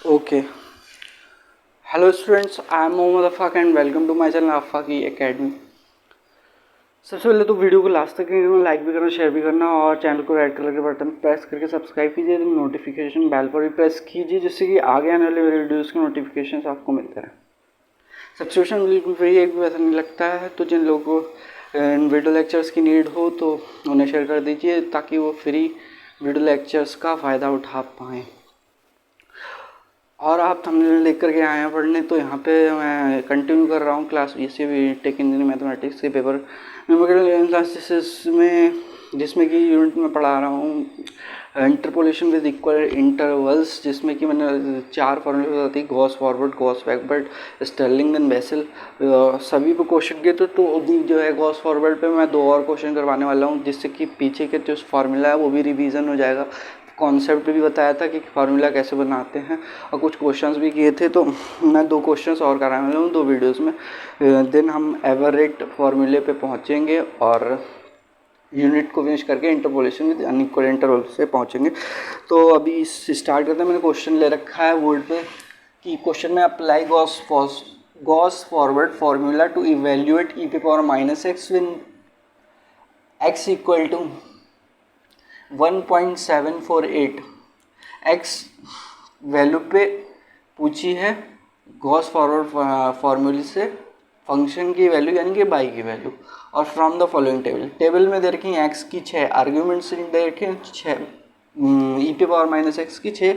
Okay. Hello students, I am Mohammad Afaq and welcome to my channel Afaqi academy. सबसे पहले तो video को लास्ट तक लाइक भी करना, शेयर भी करना और चैनल को रेड कलर के बटन प्रेस करके सब्सक्राइब कीजिए। नोटिफिकेशन बेल पर भी प्रेस कीजिए जिससे कि आगे आने वाले वीडियोज़ के नोटिफिकेशन आपको मिलते हैं। सब्सक्रिप्शन बिल्कुल फ्री है, एक भी पैसा नहीं लगता है। तो जिन लोगों को वीडियो लेक्चर्स की नीड हो तो उन्हें शेयर कर दीजिए ताकि वो फ्री वीडियो लेक्चर्स का फ़ायदा उठा पाएँ। और आप थंबनेल देख करके आए हैं पढ़ने, तो यहाँ पे मैं कंटिन्यू कर रहा हूँ class BSc tech engineering mathematics के पेपर न्यूमेरिकल एनालिसिस में, जिसमें कि यूनिट में पढ़ा रहा हूँ इंटरपोलेशन विद इक्वल इंटरवल्स, जिसमें कि मैंने 4 फॉर्मूले बताती, Gauss forward, Gauss backward, Stirling and Bessel. सभी पे क्वेश्चन के तो अभी जो है गॉस फॉरवर्ड पे मैं 2 और क्वेश्चन करवाने वाला हूँ, जिससे कि पीछे के जो फार्मूला है वो भी रिवीजन हो जाएगा। कॉन्सेप्ट भी बताया था कि फार्मूला कैसे बनाते हैं और कुछ क्वेश्चंस भी किए थे, तो मैं 2 क्वेश्चंस और कराने वाला हूँ 2 वीडियोस में। देन हम एवरेट फार्मूले पे पहुँचेंगे और यूनिट को फिनिश करके इंटरपोलेशन विद अनइक्वल इंटरवल से पहुँचेंगे। तो अभी स्टार्ट करते हैं। मैंने क्वेश्चन ले रखा है बोर्ड पे कि क्वेश्चन में apply Gauss forward formula to evaluate e पे power -x when x equal to 1.748 x value पे पूछी है गॉस फॉरवर्ड फार्मूले से फंक्शन की वैल्यू यानी कि बाई की वैल्यू, और फ्रॉम द फॉलोइंग टेबल में दे रखी है x की 6 आर्ग्यूमेंट्स दे रखे हैं, 6 ई पे पावर -x की 6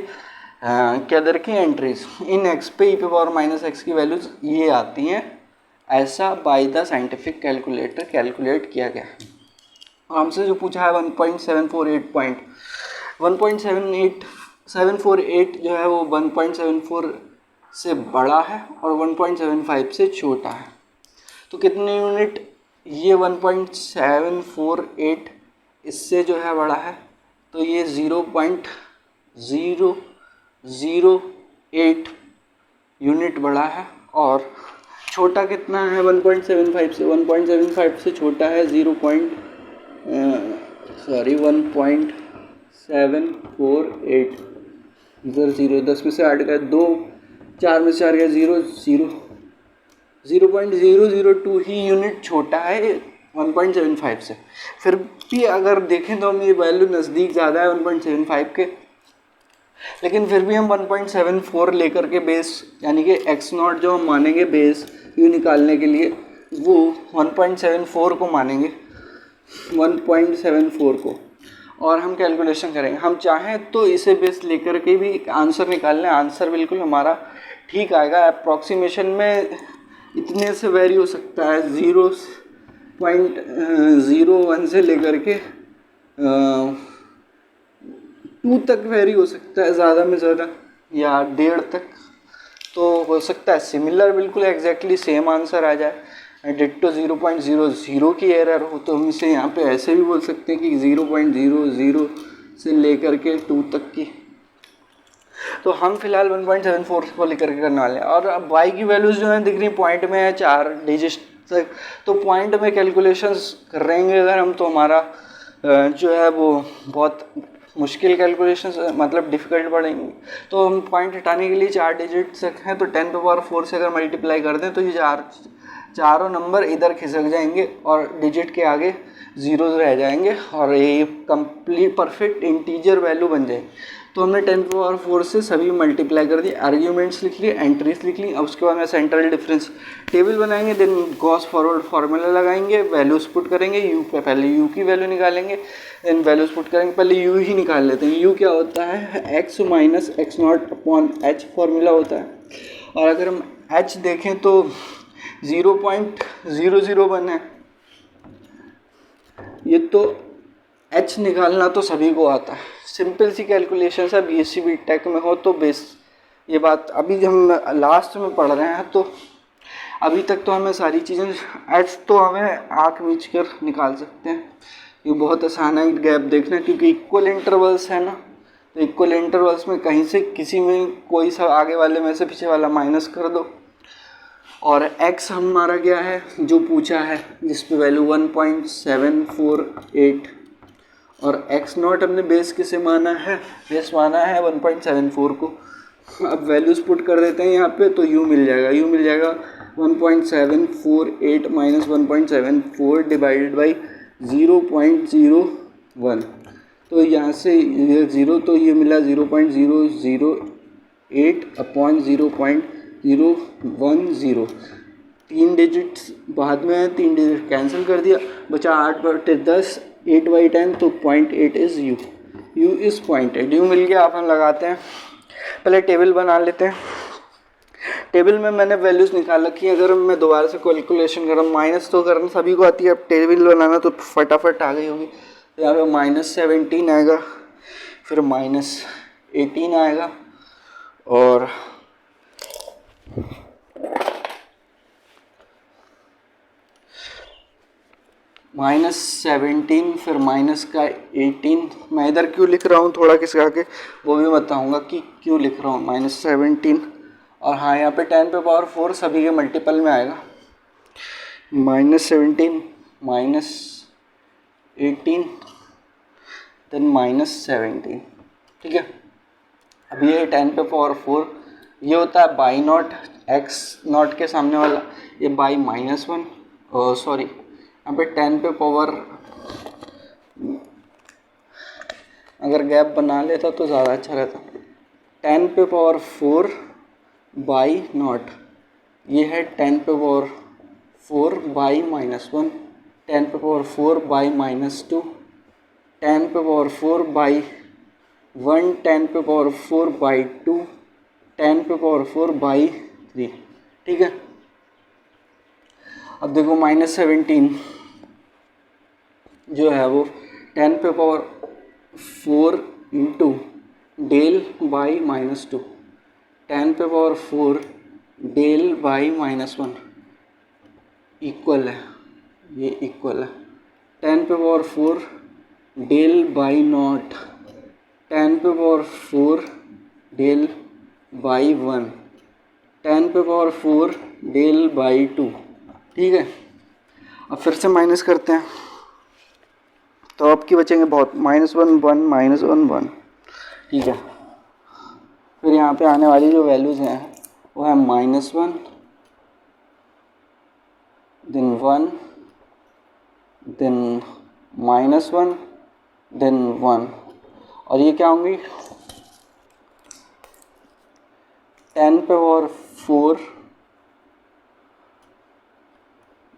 क्या दे रखी है एंट्रीज। इन x पे ई पे पावर -x की वैल्यूज ये आती हैं, ऐसा by the scientific calculator calculate किया गया है। हमसे जो पूछा है 1.748 जो है वो 1.74 से बड़ा है और 1.75 से छोटा है। तो कितने यूनिट? ये 1.748 इससे जो है बड़ा है, तो ये 0.008 यूनिट बड़ा है। और छोटा कितना है 1.75 से? 1.75 से छोटा है 1.748। इधर 0 10 में से 8 गया 2, 4 में से 4 गया 0.002 ही यूनिट छोटा है 1.75 से। फिर भी अगर देखें तो हम ये वैल्यू नज़दीक ज़्यादा है 1.75 के, लेकिन फिर भी हम 1.74 लेकर के बेस यानी कि x0 जो हम मानेंगे बेस यू निकालने के लिए, वो 1.74 को मानेंगे, 1.74 को, और हम कैलकुलेशन करेंगे। हम चाहें तो इसे बेस लेकर के भी आंसर निकाल लें, आंसर बिल्कुल हमारा ठीक आएगा। अप्रॉक्सीमेशन में इतने से वेरी हो सकता है, 0.01 से लेकर के 2 तक वेरी हो सकता है, ज़्यादा में ज़्यादा, या 1.5 तक तो हो सकता है। सिमिलर बिल्कुल एग्जैक्टली सेम आंसर आ जाए। डिट्टो 0.00 की एरर हो तो हम इसे यहाँ पे ऐसे भी बोल सकते हैं कि 0.00 से लेकर के 2 तक की। तो हम फिलहाल 1.74 को लेकर के करने वाले हैं। और अब y की वैल्यूज़ जो है दिख रही पॉइंट में है 4 डिजिट तक, तो पॉइंट में कैलकुलेशंस कर रहेंगे अगर हम, तो हमारा जो है वो बहुत मुश्किल कैलकुलेशंस मतलब डिफ़िकल्ट पड़ेंगे। तो हम पॉइंट हटाने के लिए 4 डिजिट तक हैं, तो 10⁴ से अगर मल्टीप्लाई कर दें तो ये चारों नंबर इधर खिसक जाएंगे और डिजिट के आगे ज़ीरोज़ रह जाएंगे और ये कंप्लीट परफेक्ट इंटीजर वैल्यू बन जाएगी। तो हमने 10⁴ से सभी मल्टीप्लाई कर दिए, आर्ग्यूमेंट्स लिख लिए, एंट्रीज लिख ली। अब उसके बाद में सेंट्रल डिफरेंस टेबल बनाएंगे, देन गॉस फॉरवर्ड फार्मूला लगाएंगे, वैल्यूज पुट करेंगे, यू पे पहले यू की वैल्यू निकालेंगे, देन वैल्यूज पुट करेंगे। पहले यू ही निकाल लेते हैं। यू क्या होता है? x माइनस x0/h फार्मूला होता है। और अगर हम h देखें तो 0.001 है। ये तो h निकालना तो सभी को आता है, सिंपल सी कैलकुलेशन है। बीएससी बीटेक में हो तो बेस ये बात अभी हम लास्ट में पढ़ रहे हैं, तो अभी तक तो हमें सारी चीज़ें h तो हमें आँख मीच कर निकाल सकते हैं। ये बहुत आसान है गैप देखना, क्योंकि इक्वल इंटरवल्स है ना, तो इक्वल इंटरवल्स में कहीं से किसी में कोई सा आगे वाले में से पीछे वाला माइनस कर दो। और x हमारा क्या है जो पूछा है, जिस पे वैल्यू 1.748, और x0 हमने बेस किसे माना है? बेस माना है 1.74 को। अब वैल्यूज़ पुट कर देते हैं यहाँ पे, तो u मिल जाएगा, 1.748 माइनस 1.74 डिवाइडेड बाई 0.01। तो यहाँ से ये 0, तो ये मिला 0.008 अपॉन 0.010। 3 डिजिट्स बाद में है, 3 डिजिट कैंसिल कर दिया, बचा 8/10, 8/10, तो 0.8 इज़ u इज़ 0.8। u मिल गया। अपन लगाते हैं, पहले टेबल बना लेते हैं। टेबल में मैंने वैल्यूज़ निकाल रखी है, अगर मैं दोबारा से कैलकुलेशन कर रहा हूँ, माइनस तो करना सभी को आती है, अब टेबल बनाना तो फटाफट आ गई होगी। तो यहाँ पे -17 आएगा, फिर -18 आएगा, और -17 फिर माइनस का 18। मैं इधर क्यों लिख रहा हूँ थोड़ा किसका के वो भी बताऊँगा कि क्यों लिख रहा हूँ। -17, और हाँ यहाँ पे 10⁴ सभी के मल्टीपल में आएगा। -17 -18 देन -17, ठीक है। अब ये 10⁴ ये होता है बाई नॉट, x नॉट के सामने वाला, ये बाई -1, सॉरी यहाँ पे 10⁴, अगर गैप बना लेता तो ज़्यादा अच्छा रहता। 10⁴ बाई नॉट, ये है 10⁴ by -1, 10⁴ by -2, 10⁴ by 1, 10⁴ by 2, 10⁴ by 3, ठीक है। अब देखो -17 जो है वो 10⁴ into del by -2, 10⁴ del by -1 equal है, ये इक्वल है 10⁴ del by not, 10⁴ del by 1, 10⁴ del by 2, ठीक है। अब फिर से माइनस करते हैं, तो आपकी बचेंगे बहुत, -1 1 -1 1, ठीक है। फिर यहाँ पे आने वाली जो वैल्यूज़ हैं वो है -1 देन 1 देन -1 देन 1, और ये क्या होंगी 10⁴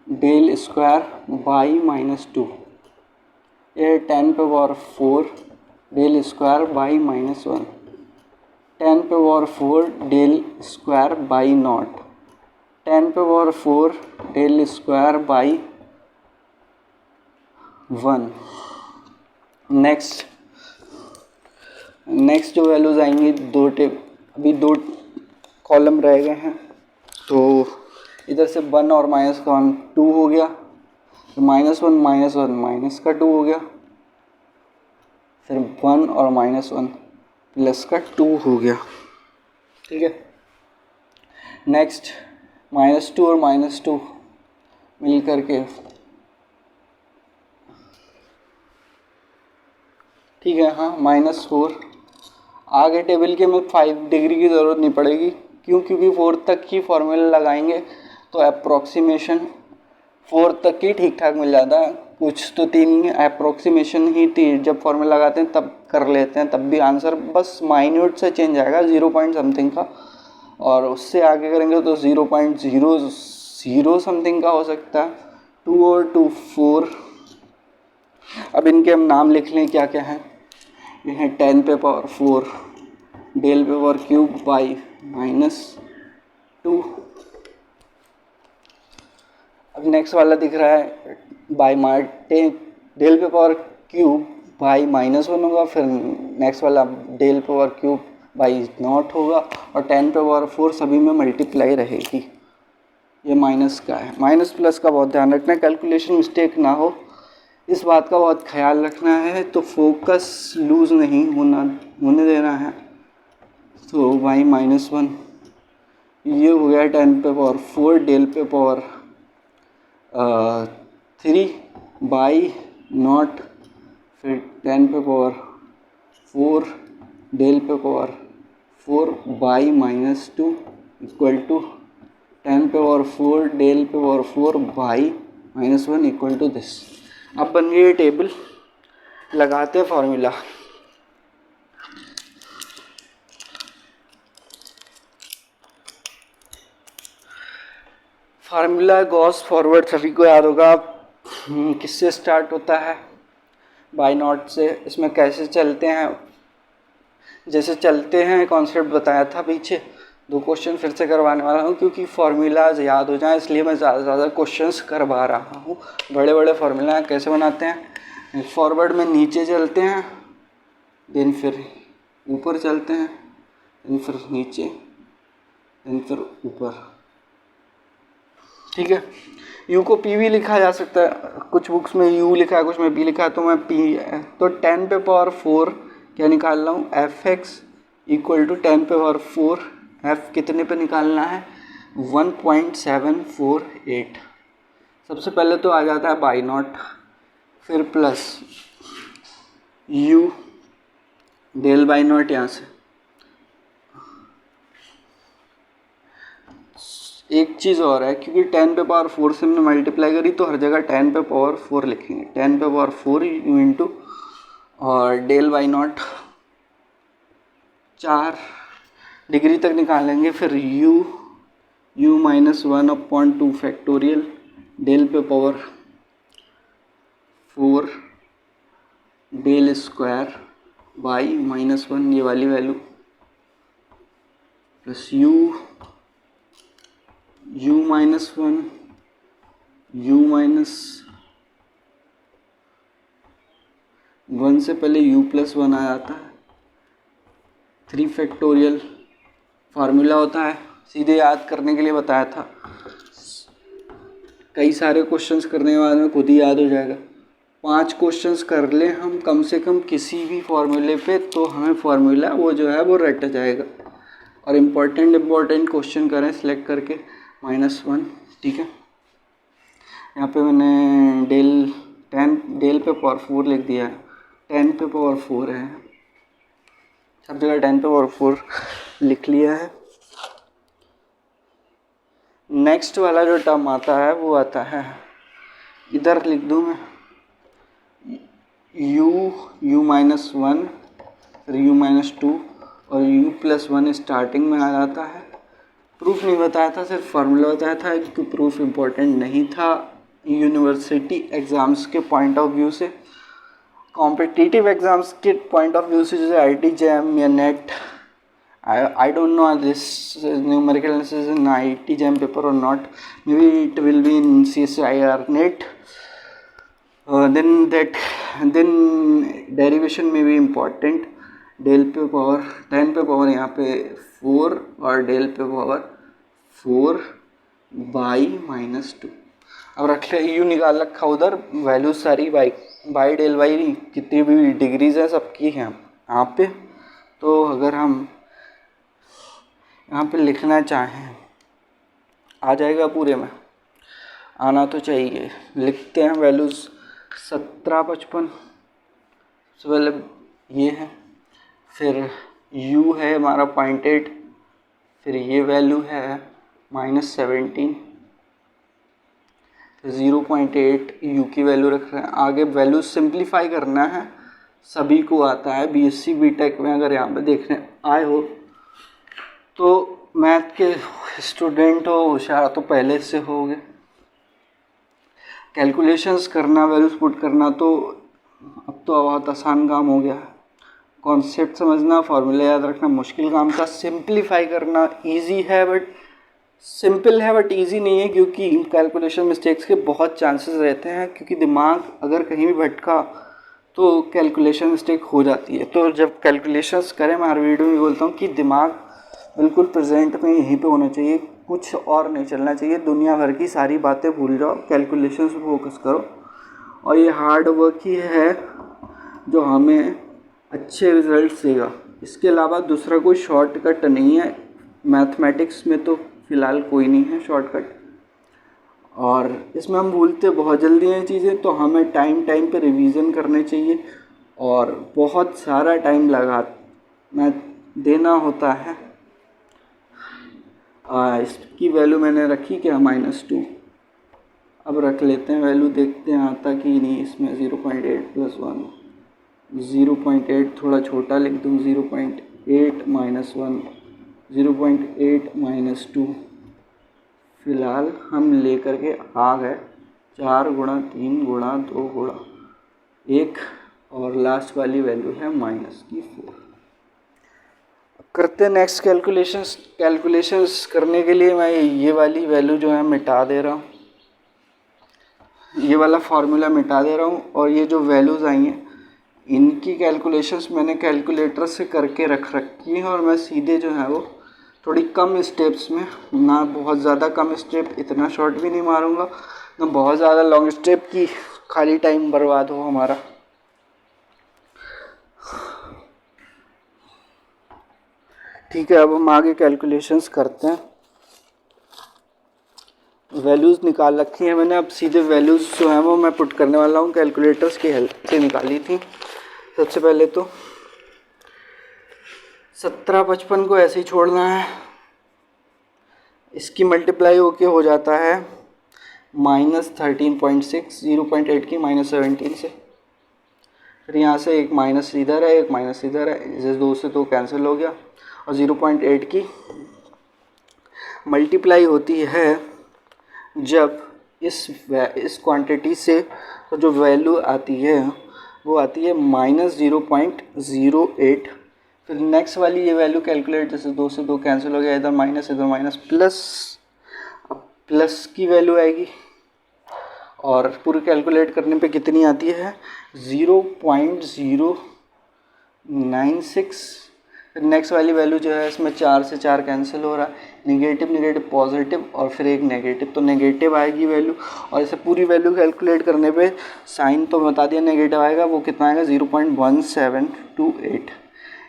डेल स्क्वायर बाई -2, ये 10⁴ del square by -1, 10⁴ del square by not, 10⁴ del square by 1। Next values वैल्यूज़ आएंगी, अभी 2 कॉलम रह गए हैं, तो इधर से 1 और माइनस का 2 हो गया, फिर -1 -1 माइनस का 2 हो गया, फिर 1 और -1 प्लस का 2 हो गया, ठीक है। नेक्स्ट -2 और -2 मिल करके, ठीक है, हाँ -4। आगे टेबल के में 5 डिग्री की ज़रूरत नहीं पड़ेगी, क्योंकि 4 तक ही फॉर्मूला लगाएंगे तो अप्रोक्सीमेशन 4 तक ही ठीक ठाक मिल जाता है। कुछ तो 3 अप्रोक्सीमेशन ही जब फॉर्मूला लगाते हैं तब कर लेते हैं, तब भी आंसर बस माइन्यूट से चेंज आएगा 0 पॉइंट समथिंग का, और उससे आगे करेंगे तो 0.00 समथिंग का हो सकता है, 2 और 2 4। अब इनके हम नाम लिख लें क्या क्या हैं। ये है 10⁴ डेल पावर क्यूब बाई -2। अब नेक्स्ट वाला दिख रहा है by del power cube by -1 होगा, फिर नेक्स्ट वाला del power cube by not होगा, और 10⁴ सभी में मल्टीप्लाई रहेगी। ये माइनस का है, माइनस प्लस का बहुत ध्यान रखना है, कैलकुलेशन मिस्टेक ना हो, इस बात का बहुत ख्याल रखना है। तो फोकस लूज़ नहीं होने देना है। तो बाई -1 ये हो गया 10⁴ डेल पे पावर 3 बाई नॉट, फिर 10⁴ डेल पे पावर 4/-2 इक्वल टू 10⁴ डेल पे पावर 4/-1 इक्वल टू दिस। अब बन गई ये टेबल, लगाते हैं फॉर्मूला। फार्मूला गॉस फॉरवर्ड सभी को याद होगा। किससे स्टार्ट होता है? बाई नॉट से। इसमें कैसे चलते हैं? जैसे चलते हैं कॉन्सेप्ट बताया था पीछे। 2 क्वेश्चन फिर से करवाने वाला हूँ क्योंकि फार्मूलाज याद हो जाए, इसलिए मैं ज़्यादा से ज़्यादा क्वेश्चंस करवा रहा हूँ। बड़े बड़े फार्मूला कैसे बनाते हैं? फॉरवर्ड में नीचे चलते हैं, देन फिर ऊपर चलते हैं, देन फिर नीचे, देन फिर ऊपर। ठीक है। यू को पी भी लिखा जा सकता है, कुछ बुक्स में यू लिखा है, कुछ में पी लिखा है, तो मैं पी। तो 10⁴ क्या निकाल रहा हूँ? fx equal to 10⁴। f कितने पे निकालना है? 1.748। सबसे पहले तो आ जाता है बाई नॉट, फिर plus u del by not. यहाँ से एक चीज़ और है, क्योंकि 10⁴ से हमने मल्टीप्लाई करी तो हर जगह 10⁴ लिखेंगे। 10⁴ यू इंटू और डेल बाई नॉट 4 डिग्री तक निकालेंगे, फिर u -1/2 फैक्टोरियल डेल पे पावर 4 डेल स्क्वायर बाई -1 ये वाली वैल्यू प्लस u -1 1 से पहले u + 1 आ जाता है। 3 फैक्टोरियल फार्मूला होता है, सीधे याद करने के लिए बताया था। कई सारे क्वेश्चंस करने के बाद में खुद ही याद हो जाएगा। 5 क्वेश्चंस कर ले हम कम से कम किसी भी फार्मूले पे, तो हमें फार्मूला वो जो है वो रट जाएगा। और इम्पोर्टेंट क्वेश्चन करें सिलेक्ट करके -1। ठीक है। यहाँ पे मैंने डेल पे पावर 4 लिख दिया है। 10⁴ है, सब जगह 10⁴ लिख लिया है। नेक्स्ट वाला जो टर्म आता है वो आता है, इधर लिख दूँ मैं u -1 फिर u -2 और u + 1 स्टार्टिंग में आ जाता है। प्रूफ नहीं बताया था, सिर्फ फार्मूला बताया था, क्योंकि प्रूफ इम्पोर्टेंट नहीं था यूनिवर्सिटी एग्ज़ाम्स के पॉइंट ऑफ व्यू से। कॉम्पिटिटिव एग्ज़ाम्स के पॉइंट ऑफ व्यू से जैसे IIT JAM या net, I don't know this numerical analysis in IIT JAM paper or not. Maybe it will be in CSIR NET. Then derivation may be important. Del पे power 10 पे power यहाँ पे 4 और del पे power 4/-2। अब रख ले यू निकाल रखा उधर, वैल्यू सारी बाई डेल बाई कितनी भी डिग्रीज है सबकी हैं यहाँ पे। तो अगर हम यहाँ पे लिखना चाहें आ जाएगा, पूरे में आना तो चाहिए। लिखते हैं वैल्यूज़ 1755 सबसे पहले ये है, फिर u है हमारा 0.8, फिर ये वैल्यू है -17, फिर 0.8 u की वैल्यू रख रहे हैं। आगे वैल्यू सिंप्लीफाई करना है, सभी को आता है। BSc BTech में अगर यहाँ पे देखने आए हो तो मैथ के स्टूडेंट हो, होशियार तो पहले से होगे। कैलकुलेशंस करना, वैल्यूज पुट करना तो अब तो बहुत आसान काम हो गया है। कॉन्सेप्ट समझना, फार्मूला याद रखना मुश्किल काम था। सिंप्लीफाई करना इजी है बट सिंपल है बट इजी नहीं है, क्योंकि कैलकुलेशन मिस्टेक्स के बहुत चांसेस रहते हैं। क्योंकि दिमाग अगर कहीं भी भटका तो कैलकुलेशन मिस्टेक हो जाती है। तो जब कैलकुलेशंस करें, मैं हर वीडियो में बोलता हूँ कि दिमाग बिल्कुल प्रेजेंट में यहीं पे होना चाहिए, कुछ और नहीं चलना चाहिए। दुनिया भर की सारी बातें भूल जाओ, कैलकुलेशन पे फोकस करो। और ये हार्ड वर्क ही है जो हमें अच्छे रिजल्ट्स देगा। इसके अलावा दूसरा कोई शॉर्टकट नहीं है। मैथमेटिक्स में तो फ़िलहाल कोई नहीं है शॉर्टकट, और इसमें हम भूलते बहुत जल्दी हैं चीज़ें। तो हमें टाइम पे रिवीजन करने चाहिए और बहुत सारा टाइम लगा। मैं देना होता है। इसकी वैल्यू मैंने रखी क्या, -2। अब रख लेते हैं वैल्यू, देखते हैं आता कि नहीं इसमें। 0.8 + 1, 0.8 थोड़ा छोटा लिख दूँ, 0.8 - 1, 0.8 - 2। फ़िलहाल हम लेकर के आ गए 4 × 3 × 2 × 1 और लास्ट वाली वैल्यू है -4। करते हैं नेक्स्ट कैलकुलेशंस करने के लिए मैं ये वाली वैल्यू जो है मिटा दे रहा हूँ, ये वाला फार्मूला मिटा दे रहा हूँ। और ये जो वैल्यूज़ आई हैं इनकी कैलकुलेशंस मैंने कैलकुलेटर से करके रख रखी हैं, और मैं सीधे जो है वो थोड़ी कम स्टेप्स में, ना बहुत ज़्यादा कम स्टेप, इतना शॉर्ट भी नहीं मारूंगा, ना बहुत ज़्यादा लॉन्ग स्टेप की खाली टाइम बर्बाद हो हमारा। ठीक है, अब हम आगे कैलकुलेशंस करते हैं। वैल्यूज़ निकाल रखी हैं मैंने, अब सीधे वैल्यूज़ जो हैं वो मैं पुट करने वाला हूँ। कैलकुलेटर्स की हेल्प से निकाली थी। सबसे पहले तो 1755 को ऐसे ही छोड़ना है, इसकी मल्टीप्लाई होके हो जाता है -13.6, 0.8 की -17 से। फिर यहाँ से एक माइनस इधर है, एक माइनस इधर है, इसे 2 से 2 कैंसिल हो गया। और 0.8 की मल्टीप्लाई होती है जब इस क्वांटिटी से तो जो वैल्यू आती है वो आती है -0.08। फिर नेक्स्ट वाली ये वैल्यू कैलकुलेट, जैसे 2 से 2 कैंसिल हो गया, इधर माइनस प्लस, अब प्लस की वैल्यू आएगी। और पूरी कैलकुलेट करने पे कितनी आती है, 0.096। नेक्स्ट वाली वैल्यू जो है इसमें 4 से 4 कैंसिल हो रहा है, नेगेटिव पॉजिटिव और फिर एक नेगेटिव, तो नेगेटिव आएगी वैल्यू। और इसे पूरी वैल्यू कैलकुलेट करने पे साइन तो बता दिया नेगेटिव आएगा, वो कितना आएगा 0.1728।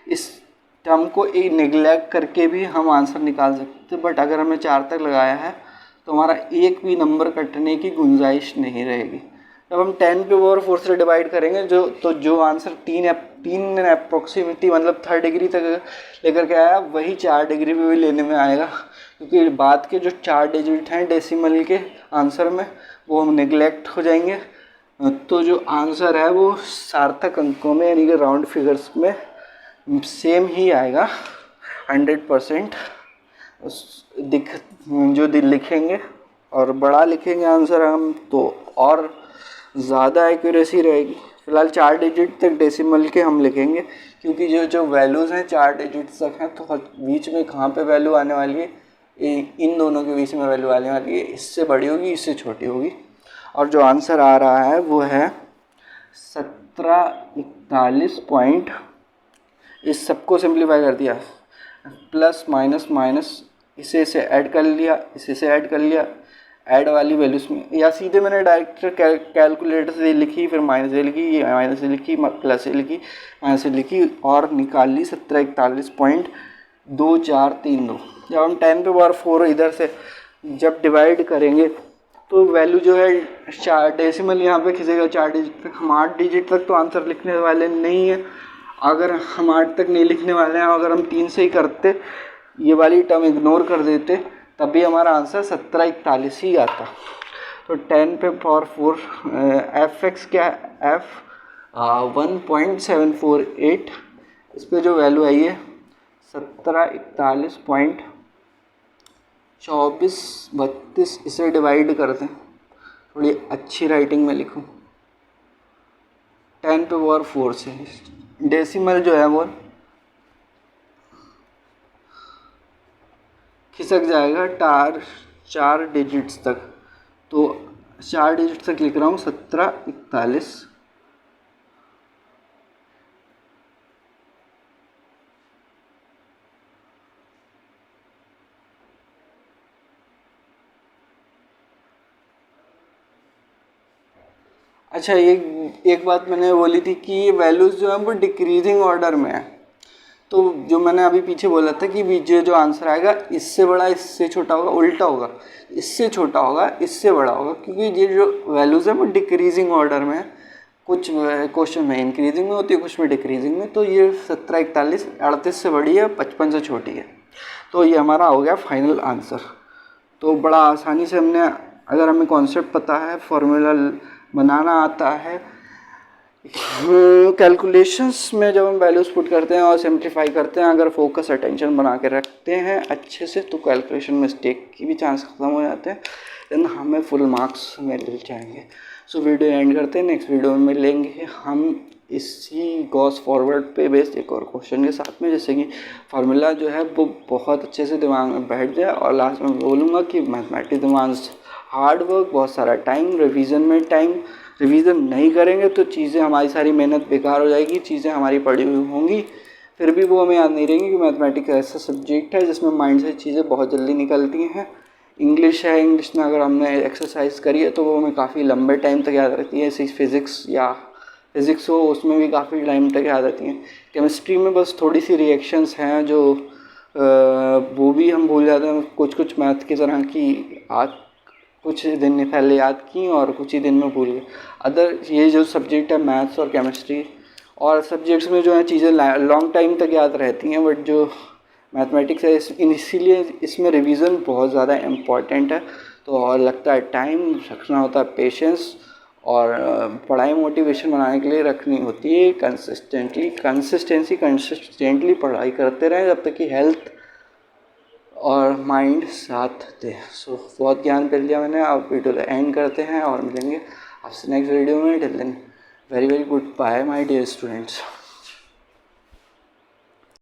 इस टर्म को एक नेगलेक्ट करके भी हम आंसर निकाल सकते, बट अगर हमने 4 तक लगाया है तो हमारा एक भी नंबर कटने की गुंजाइश नहीं रहेगी। जब हम 10 पे पावर 4 से डिवाइड करेंगे जो आंसर 3 अप्रोक्सीमेटली मतलब 3rd डिग्री तक लेकर के आया, वही 4 डिग्री पे भी लेने में आएगा, क्योंकि बाद के जो 4 डिजिट हैं डेसिमल के आंसर में वो हम नेगलेक्ट हो जाएंगे। तो जो आंसर है वो सार्थक अंकों में यानी कि राउंड फिगर्स में सेम ही आएगा 100%। जो लिखेंगे और बड़ा लिखेंगे आंसर हम तो और ज़्यादा एक्यूरेसी रहेगी। फ़िलहाल 4 डिजिट तक डेसिमल के हम लिखेंगे, क्योंकि जो वैल्यूज़ हैं 4 डिजिट तक हैं, तो बीच में कहाँ पे वैल्यू आने वाली है, इन दोनों के बीच में वैल्यू आने वाली है, इससे बड़ी होगी इससे छोटी होगी। और जो आंसर आ रहा है वो है 1741 पॉइंट, इस सबको सिंप्लीफाई कर दिया, प्लस माइनस माइनस, इसे ऐड कर लिया, इसे ऐड कर लिया, ऐड वाली वैल्यूज में, या सीधे मैंने डायरेक्ट कैलकुलेटर से लिखी, फिर माइनस से लिखी, माइनस से लिखी, प्लस से लिखी, माइनस से लिखी और निकाल ली 1741.2432। जब हम 10 पे पावर 4 इधर से जब डिवाइड करेंगे तो वैल्यू जो है 4 डेसिमल यहाँ पे खिंचेगा 4 डिजिट तक। हम 8 डिजिट तक तो आंसर लिखने वाले नहीं है। अगर हम 8 तक नहीं लिखने वाले हैं, अगर हम 3 से ही करते, ये वाली टर्म इग्नोर कर देते, तब भी हमारा आंसर 1741 ही आता। तो 10 पे पावर 4 fx क्या है, f 1.748, इस पे जो वैल्यू आई है 1741.2432। इसे डिवाइड कर दें, थोड़ी अच्छी राइटिंग में लिखूं, 10 पे पावर 4 से डेसिमल जो है वो खिसक जाएगा 4 डिजिट्स तक। तो 4 डिजिट तक लिख रहा हूँ 1741। अच्छा, एक बात मैंने बोली थी कि ये वैल्यूज़ जो है वो डिक्रीजिंग ऑर्डर में है। तो जो मैंने अभी पीछे बोला था कि बीच जो आंसर आएगा इससे बड़ा इससे छोटा होगा, उल्टा होगा, इससे छोटा होगा इससे बड़ा होगा, क्योंकि ये जो वैल्यूज़ है वो डिक्रीजिंग ऑर्डर में है। कुछ क्वेश्चन में इंक्रीजिंग में होती है, कुछ में डिक्रीजिंग में। तो ये 17, 41, 38 से बड़ी है, 55 से छोटी है। तो ये हमारा हो गया फाइनल आंसर। तो बड़ा आसानी से हमने, अगर हमें कॉन्सेप्ट पता है, फार्मूला बनाना आता है, कैलकुलेशंस में जब हम वैल्यूज़ पुट करते हैं और सिंप्लीफाई करते हैं, अगर फोकस अटेंशन बना के रखते हैं अच्छे से, तो कैलकुलेशन मिस्टेक की भी चांस ख़त्म हो जाते हैं, देन हमें फुल मार्क्स मिल जाएंगे। सो वीडियो एंड करते हैं, नेक्स्ट वीडियो में मिलेंगे हम इसी गॉस फॉरवर्ड पे बेस्ड एक और क्वेश्चन के साथ में, जैसे कि फार्मूला जो है वो बहुत अच्छे से दिमाग में बैठ जाए। और लास्ट में बोलूँगा कि मैथमेटिक्स डिमांड्स हार्ड वर्क, बहुत सारा टाइम, रिवीजन में टाइम। रिवीजन नहीं करेंगे तो चीज़ें, हमारी सारी मेहनत बेकार हो जाएगी, चीज़ें हमारी पढ़ी हुई होंगी, फिर भी वो हमें याद नहीं रहेंगी। कि मैथमेटिक्स ऐसा सब्जेक्ट है जिसमें माइंड से चीज़ें बहुत जल्दी निकलती हैं। इंग्लिश है, इंग्लिश में अगर हमने एक्सरसाइज करी है तो वो हमें काफ़ी लंबे टाइम तक याद रहती है। ऐसी फिज़िक्स हो, उसमें भी काफ़ी टाइम तक याद रहती हैं। केमिस्ट्री में बस थोड़ी सी रिएक्शंस हैं जो वो भी हम भूल जाते हैं, कुछ मैथ की तरह की आज कुछ दिन पहले याद की और कुछ ही दिन में भूल गए। अदर ये जो सब्जेक्ट है मैथ्स और केमिस्ट्री और सब्जेक्ट्स में जो है चीज़ें लॉन्ग टाइम तक याद रहती हैं, बट जो मैथमेटिक्स है इसीलिए इसमें रिवीजन बहुत ज़्यादा इम्पॉर्टेंट है। तो और लगता है टाइम, रखना होता है पेशेंस, और पढ़ाई मोटिवेशन बनाने के लिए रखनी होती है कंसिस्टेंटली पढ़ाई करते रहें जब तक कि हेल्थ और माइंड साथ दे। सो बहुत ज्ञान कर लिया मैंने, अब वीडियो एंड करते हैं और मिलेंगे आपसे नेक्स्ट वीडियो में। Till then very very good bye my dear students.